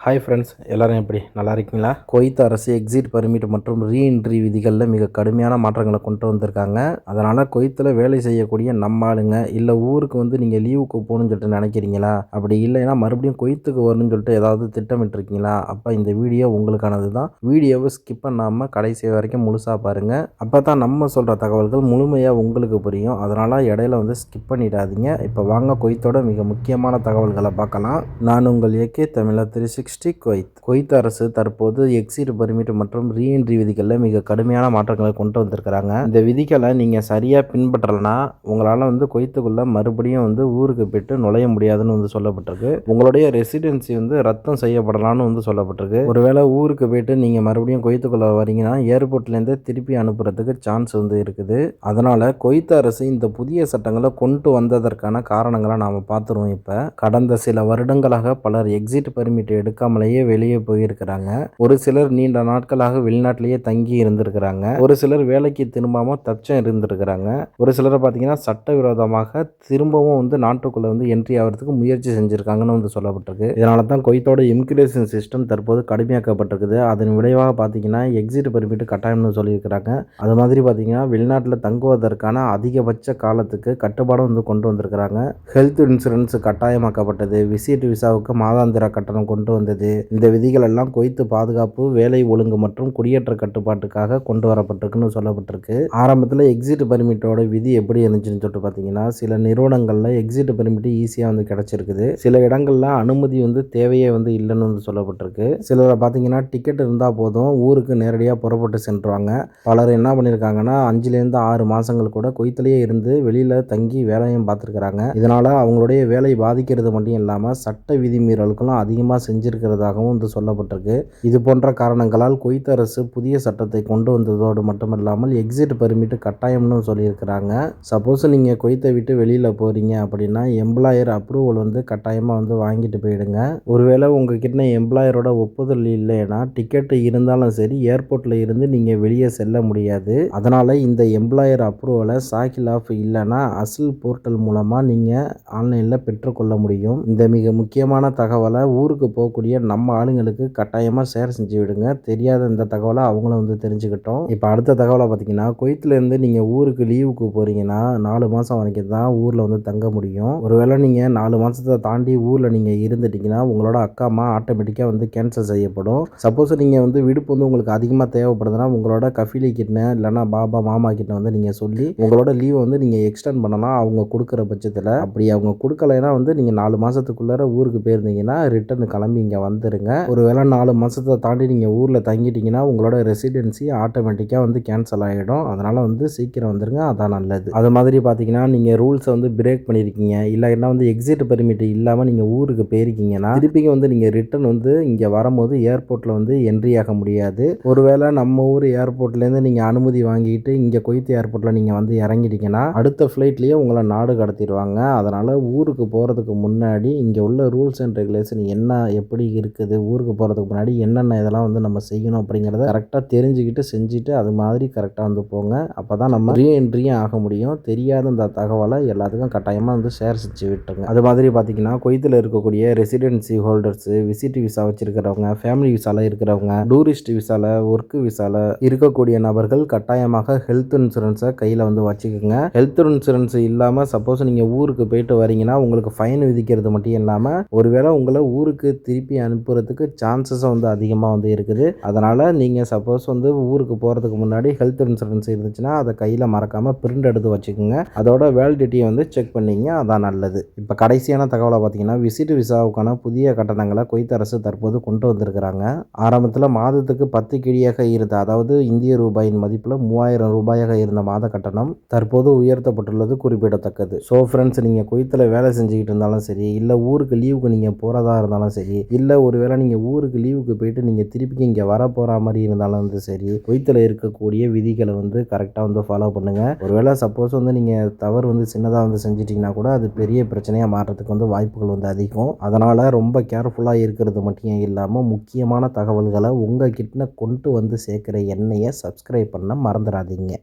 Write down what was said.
Hi friends, எல்லோரும் எப்படி நல்லா இருக்கீங்களா? குவைத் அரசு எக்ஸிட் பர்மிட் மற்றும் ரீஎன்ட்ரி விதிகளில் மிக கடுமையான மாற்றங்களை கொண்டு வந்திருக்காங்க. அதனால் குவைத்தில் வேலை செய்யக்கூடிய நம்ம ஆளுங்க இல்லை ஊருக்கு நீங்கள் லீவுக்கு போகணும்னு சொல்லிட்டு நினைக்கிறீங்களா? அப்படி இல்லைன்னா மறுபடியும் குவைத்துக்கு வரணும்னு சொல்லிட்டு ஏதாவது திட்டமிட்டுருக்கீங்களா? அப்போ இந்த வீடியோ உங்களுக்கானது தான். வீடியோவை ஸ்கிப் பண்ணாமல் கடைசி வரைக்கும் முழுசாக பாருங்கள். அப்போ தான் நம்ம சொல்கிற தகவல்கள் முழுமையாக உங்களுக்கு புரியும். அதனால் இடையில ஸ்கிப் பண்ணிடாதீங்க. இப்போ வாங்க குவைத்தோட மிக முக்கியமான தகவல்களை பார்க்கலாம். நான் உங்கள் ஏகே தமிழா 360 குவைத் அரசு தற்போது எக்ஸிட் பர்மிட் மற்றும் ரீஎன்ட்ரி விதிகளில் மிக கடுமையான மாற்றங்களை கொண்டு வந்திருக்கிறாங்க. இந்த விதிகளை நீங்கள் சரியாக பின்பற்றலைன்னா உங்களால் குவைத்துக்குள்ளே மறுபடியும் ஊருக்கு போய்ட்டு நுழைய முடியாதுன்னு சொல்லப்பட்டிருக்கு. உங்களுடைய ரெசிடென்சி ரத்தம் செய்யப்படலான்னு சொல்லப்பட்டிருக்கு. ஒருவேளை ஊருக்கு போய்ட்டு நீங்கள் மறுபடியும் குவைத்துக்குள்ளே வரீங்கன்னா ஏர்போர்ட்லேருந்தே திருப்பி அனுப்புறதுக்கு சான்ஸ் இருக்குது. அதனால் குவைத் அரசு இந்த புதிய சட்டங்களை கொண்டு வந்ததற்கான காரணங்களை நாம் பார்த்துருவோம். இப்போ கடந்த சில வருடங்களாக பலர் எக்ஸிட் பர்மிட் எடுக்காமலேயே வெளியே போயிருக்கிறாங்க. ஒரு சிலர் நீண்ட நாட்களாக வெளிநாட்டிலேயே தங்கி இருந்திருக்கிறாங்க. ஒரு சிலர் வேலைக்கு திரும்பாமல் தச்சம் இருந்திருக்கிறாங்க. ஒரு சிலர் பார்த்தீங்கன்னா சட்டவிரோதமாக திரும்பவும் நாட்டுக்குள்ளே என்ட்ரி ஆகிறதுக்கு முயற்சி செஞ்சுருக்காங்கன்னு சொல்லப்பட்டிருக்கு. இதனால தான் குவைத்தோட இமிகிரேஷன் சிஸ்டம் தற்போது கடுமையாக்கப்பட்டிருக்குது. அதன் விளைவாக பார்த்தீங்கன்னா எக்ஸிட் பர்மிட் கட்டாயம்னு சொல்லியிருக்கிறாங்க. அது மாதிரி பார்த்தீங்கன்னா வெளிநாட்டில் தங்குவதற்கான அதிகபட்ச காலத்துக்கு கட்டுப்பாடு கொண்டு வந்திருக்கிறாங்க. ஹெல்த் இன்சூரன்ஸ் கட்டாயமாக்கப்பட்டது. விசிட் விசாவுக்கு மாதாந்திர கட்டணம் கொண்டு வந்தது. இந்த விதிகள் எல்லாம் குவைத்து பாதுகாப்பு, வேலை ஒழுங்கு மற்றும் குடியேற்ற கட்டுப்பாட்டுக்காக கொண்டு வரப்பட்டிருக்குன்னு சொல்லப்பட்டிருக்கு. ஆரம்பத்தில் எக்ஸிட் பர்மிட்டோட விதி எப்படி இருந்துச்சுன்னு சொல்லிட்டு பார்த்தீங்கன்னா சில நிறுவனங்களில் எக்ஸிட் பர்மிட் ஈஸியாக கிடைச்சிருக்குது. சில இடங்களில் அனுமதி தேவையே இல்லைன்னு சொல்லப்பட்டிருக்கு. சிலர் பார்த்தீங்கன்னா டிக்கெட் இருந்தால் போதும் ஊருக்கு நேரடியாக புறப்பட்டு சென்றுவாங்க. பலர் என்ன பண்ணியிருக்காங்கன்னா 5லேருந்து 6 மாதங்கள் கூட குவைத்திலேயே இருந்து வெளியில் தங்கி வேலையும் பார்த்துருக்குறாங்க. இதனால் அவங்களுடைய வேலை பாதிக்கிறது மட்டும் இல்லாமல் சட்ட விதிமீறல்களும் அதிகமாக செஞ்சிருக்கிறதாகவும் சொல்லப்பட்டிருக்கு. இது போன்ற காரணங்களால் குவைத் அரசு புதிய சட்டத்தை கொண்டு வந்ததோடு மட்டுமல்லாமல் எக்ஸிட் பர்மிட் கட்டாயம்னு சொல்லியிருக்கிறாங்க. சப்போஸ் நீங்கள் குவைத்தை விட்டு வெளியில் போகிறீங்க அப்படின்னா எம்ப்ளாயர் அப்ரூவல் கட்டாயமாக வாங்கிட்டு போயிடுங்க. ஒருவேளை உங்ககிட்ட எம்ப்ளாயரோட ஒப்புதல் இல்லைன்னா டிக்கெட் இருந்தாலும் சரி ஏர்போர்ட்டில் இருந்து நீங்கள் வெளியே செல்ல முடியாது. அதனால் இந்த எம்ப்ளாயர் அப்ரூவலை சாக்கில் ஆஃப் இல்லைன்னா அசில் போர்ட்டல் மூலமாக நீங்கள் ஆன்லைனில் பெற்றுக்கொள்ள முடியும். இந்த மிக முக்கியமான தகவலை ஊருக்கு போகக்கூடிய நம்ம ஆளுங்களுக்கு கட்டாயமாக ஷேர் செஞ்சு விடுங்க. தெரியாத இந்த தகவலை அவங்களும் தெரிஞ்சுக்கிட்டோம். இப்போ அடுத்த தகவலை பார்த்தீங்கன்னா குவைத்திலேருந்து நீங்கள் ஊருக்கு லீவுக்கு போகிறீங்கன்னா 4 மாதம் வரைக்கும் தான் ஊரில் தங்க முடியும். ஒருவேளை நீங்கள் 4 மாதத்தை தாண்டி ஊரில் நீங்கள் இருந்துட்டீங்கன்னா உங்களோட அக்கா அம்மா ஆட்டோமேட்டிக்காக கேன்சல் செய்யப்படும். சப்போஸ் நீங்கள் விடுப்பு உங்களுக்கு அதிகமாக தேவைப்படுதுன்னா உங்களோட கஃபிலி கிட்ட இல்லைனா பாபா மாமா கிட்ட நீங்கள் சொல்லி உங்களோட லீவை நீங்கள் எக்ஸ்டெண்ட் பண்ணலாம் அவங்க கொடுக்குற பட்சத்தில். அப்படி அவங்க கொடுக்கலைன்னா நீங்கள் 4 மாதத்துக்குள்ளார ஊருக்கு போயிருந்தீங்கன்னா ரிட்டர்ன் கிளம்பி இங்கே வந்துருங்க. ஒருவேளை 4 மாதத்தை தாண்டி நீங்கள் ஊரில் தங்கிட்டீங்கன்னா உங்களோட ரெசிடென்சி ஆட்டோமேட்டிக்காக கேன்சல் ஆகிடும். அதனால் சீக்கிரம் வந்துருங்க, அதான் நல்லது. அது மாதிரி பார்த்தீங்கன்னா நீங்கள் ரூல்ஸை பிரேக் பண்ணியிருக்கீங்க இல்லைன்னா எக்ஸிட் பர்மிட் இல்லாமல் நீங்கள் ஊருக்கு போயிருக்கீங்கன்னா திருப்பிங்க நீங்கள் ரிட்டர்ன் இங்கே வரும்போது ஏர்போர்ட்டில் என்ட்ரி ஆக முடியாது. ஒருவேளை நம்ம ஊர் ஏர்போர்ட்லேருந்து நீங்கள் அனுமதி வாங்கிட்டு இங்கே குவைத் ஏர்போர்ட்டில் நீங்கள் இறங்கிட்டீங்கன்னா அடுத்த ஃப்ளைட்லேயே உங்களை நாடு கடத்திடுவாங்க. அதனால் ஊருக்கு போகிறதுக்கு முன்னாடி இங்கே உள்ள ரூல்ஸ் அண்ட் ரெகுலேஷன் என்ன எப்படி இருக்குது, ஊருக்கு போகிறதுக்கு முன்னாடி என்னென்ன இதெல்லாம் நம்ம செய்யணும் அப்படிங்கிறத கரெக்டாக தெரிஞ்சுக்கிட்டு செஞ்சுட்டு அது மாதிரி கரெக்டாக போங்க. அப்போ தான் நம்ம ரீஎன்ட்ரியும் ஆக முடியும். தெரியாத இந்த தகவலை எல்லாத்துக்கும் கட்டாயமாக ஷேர் செஞ்சு விட்டுருங்க. அது மாதிரி பார்த்தீங்கன்னா குவைத்தில் இருக்கக்கூடிய ரெசிடென்சி ஹோல்டர்ஸு, விசிட் விசா வச்சுருக்கிறவங்க, ஃபேமிலி விசாவில் இருக்கிறவங்க, டூரிஸ்ட் விசாவில், ஒர்க் விசாவில் இருக்கக்கூடிய நபர்கள் கட்டாயமாக ஹெல்த் இன்சூரன்ஸை கையில் வச்சுக்கோங்க. ஹெல்த் இன்சூரன்ஸ் இல்லாமல் சப்போஸ் நீங்கள் ஊருக்கு போயிட்டு வரீங்கன்னா உங்களுக்கு ஃபைன் விதிக்கிறது மட்டும் இல்லாமல் ஒருவேளை உங்களை ஊருக்கு திருப்பி அனுப்புறதுக்கு சான்சஸும் அதிகமாக இருக்குது. அதனால் நீங்கள் சப்போஸ் ஊருக்கு போகிறதுக்கு முன்னாடி ஹெல்த் இன்சூரன்ஸ் இருந்துச்சுன்னா அதை கையில் மறக்காமல் பிரிண்ட் எடுத்து வச்சுக்கோங்க. அதோட வேலிடிட்டியை செக் பண்ணிங்க, அதான் நல்லது. இப்போ கடைசியான தகவலை பார்த்தீங்கன்னா விசிட் விசாவுக்கான புதிய கட்டணங்களை குவைத் அரசு தற்போது கொண்டு வந்திருக்கிறாங்க. ஆரம்பத்தில் மாதத்துக்கு 10 கிழியாக இருந்த அதாவது இந்திய ரூபாயின் மதிப்பில் 3000 ரூபாயாக இருந்த மாத கட்டணம் தற்போது உயர்த்தப்பட்டுள்ளது குறிப்பிடத்தக்கது. ஸோ ஃப்ரெண்ட்ஸ், நீங்கள் குவைத்தில் வேலை செஞ்சுக்கிட்டு இருந்தாலும் சரி இல்லை ஊருக்கு லீவுக்கு நீங்கள் போகிறதா இருந்தாலும் சரி இல்லை ஒருவேளை நீங்கள் ஊருக்கு லீவுக்கு போயிட்டு நீங்கள் திருப்பி இங்கே வர போகிற மாதிரி இருந்தாலும் சரி குவைத்தில் இருக்கக்கூடிய விதிகளை கரெக்டாக ஃபாலோ பண்ணுங்கள். ஒருவேளை சப்போஸ் நீங்கள் தவறு சின்னதாக செஞ்சிட்டிங்கன்னா கூட அது பெரிய பிரச்சனையாக மாறுறதுக்கு வாய்ப்புகள் அதிகம். அதனால் ரொம்ப கேர்ஃபுல்லாக இருக்கிறது மட்டும் இல்லாமல் முக்கியமான தகவல்களை உங்கள் கிட்ட கொண்டு சேர்க்குற எண்ணெயை சப்ஸ்கிரைப் பண்ண மறந்துடாதீங்க.